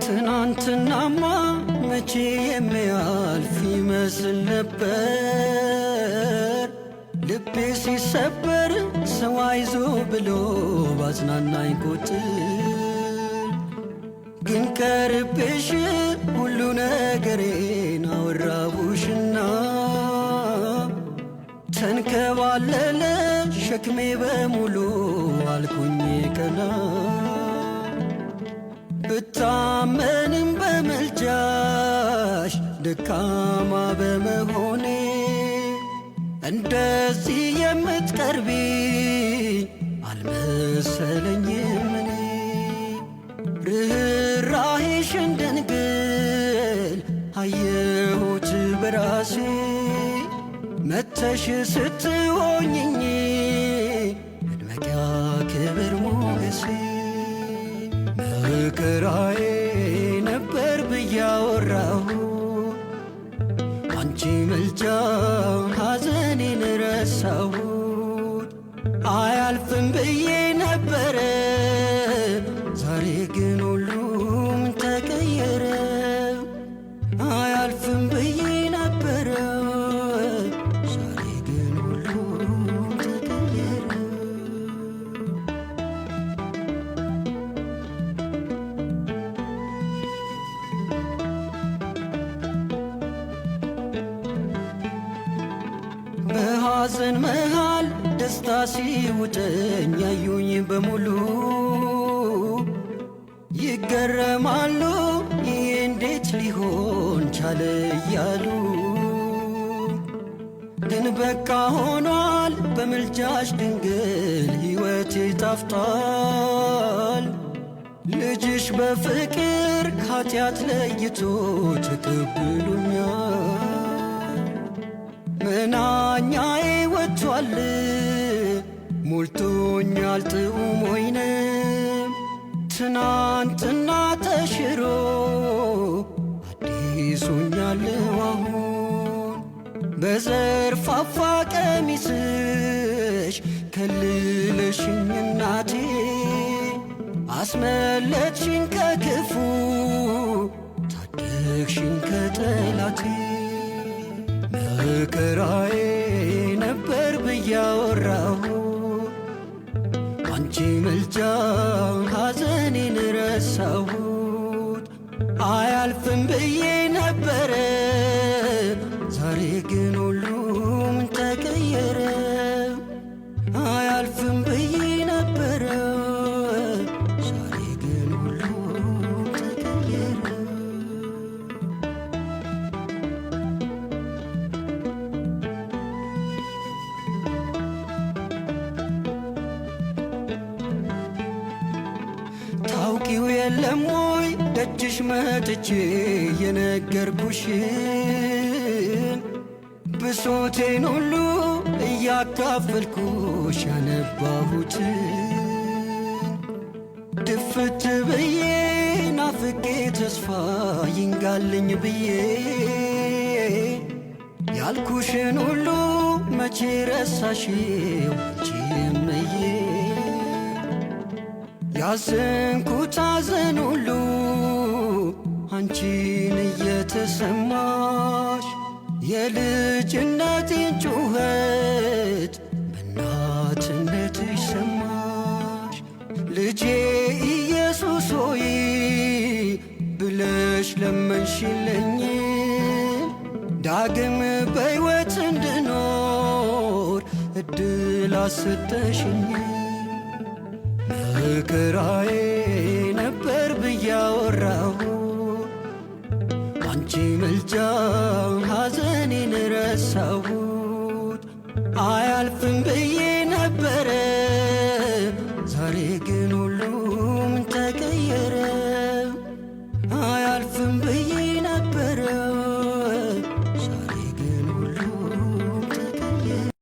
ትናንትናማ መቼ የሚያልፍ ይመስል ነበር። ልቤ ሲሰበር ሰው አይዞ ብሎ ባጽናናኝ ቁጥር ግን ቀርቤሽ ሁሉ ነገሬን አወራሁሽና ተንከባለለ ሸክሜ በሙሉ አልኩኝ ቀና። ብታመንም በመልጃሽ ደካማ በመሆኔ እንደዚህ የምትቀርቢኝ አልመሰለኝም እኔ። ርኅራኄሽን ድንግል አየሁት በራሴ መተሽ ስትሆኝኝ መድመቂያ ክብር ሞገሴ። መከራዬ ነበር ብዬ አወራሁ አንቺ ምልጃ ሐዘኔን ረሳሁት። አያልፍም ብዬ ነበረ ዛሬ ግን ሁሉም ተቀየረ። አያልፍም ብዬ ነበረ ዛሬ ግን ሁሉም ተቀየረ። በሐዘን መሃል ደስታ ሲውጠኝ ያዩኝ በሙሉ ይገረማሉ ይህ እንዴት ሊሆን ቻለ እያሉ። ግን በቃ ሆኗል በምልጃሽ ድንግል ሕይወቴ ታፍቷል። ልጅሽ በፍቅር ከኃጢአት ለይቶ ተቀብሎኛል። መናኛዬ ወጥቷል ሞልቶኛል ጥዑም ወይንም ትናንትና ተሽሮ አዲስ ሆኛለሁ አሁን። በዘርፋፋ ቀሚስሽ ከልለሽኝ እናቴ አስመለጥሽኝ ከክፉ ታደግሽኝ ከጠላቴ። መከራዬ ነበር ብዬ አወራሁ አንቺ ምልጃ ሐዘኔን ረሳሁት። አያልፍም ብዬ ነበረ ዛሬ ግን ሁሉም ተቀየረ። አያልፍም ብዬ ነበረ ዛሬ ግን ሁሉም ተቀየረ። ታውቂው የለም ወይ ደጅሽ መጥቼ የነገርኩሽን ብሶቴን ሁሉ እያካፈልኩሽ ያነባሁትን። ድፍት ብዬ ናፍቄ ተስፋ ይንጋልኝ ብዬ ያልኩሽን ሁሉ መቼ ረሳሽው አንቺ እምዬ። ያዘንኩት ሐዘን ሁሉ አንቺን እየተሰማሽ የልጅነቴን ጩኸት በእናትነትሽ ሰማሽ። ልጄ ኢየሱስ ሆይ ብለሽ ለመንሽልኝ ዳግም በሕይወት እንድኖር እድል አሰጠሽኝ። መከራዬ ነበር ብዬ አወራሁ አንቺ ምልጃ ሐዘኔን ረሳሁት። አያልፍም ብዬ ነበረ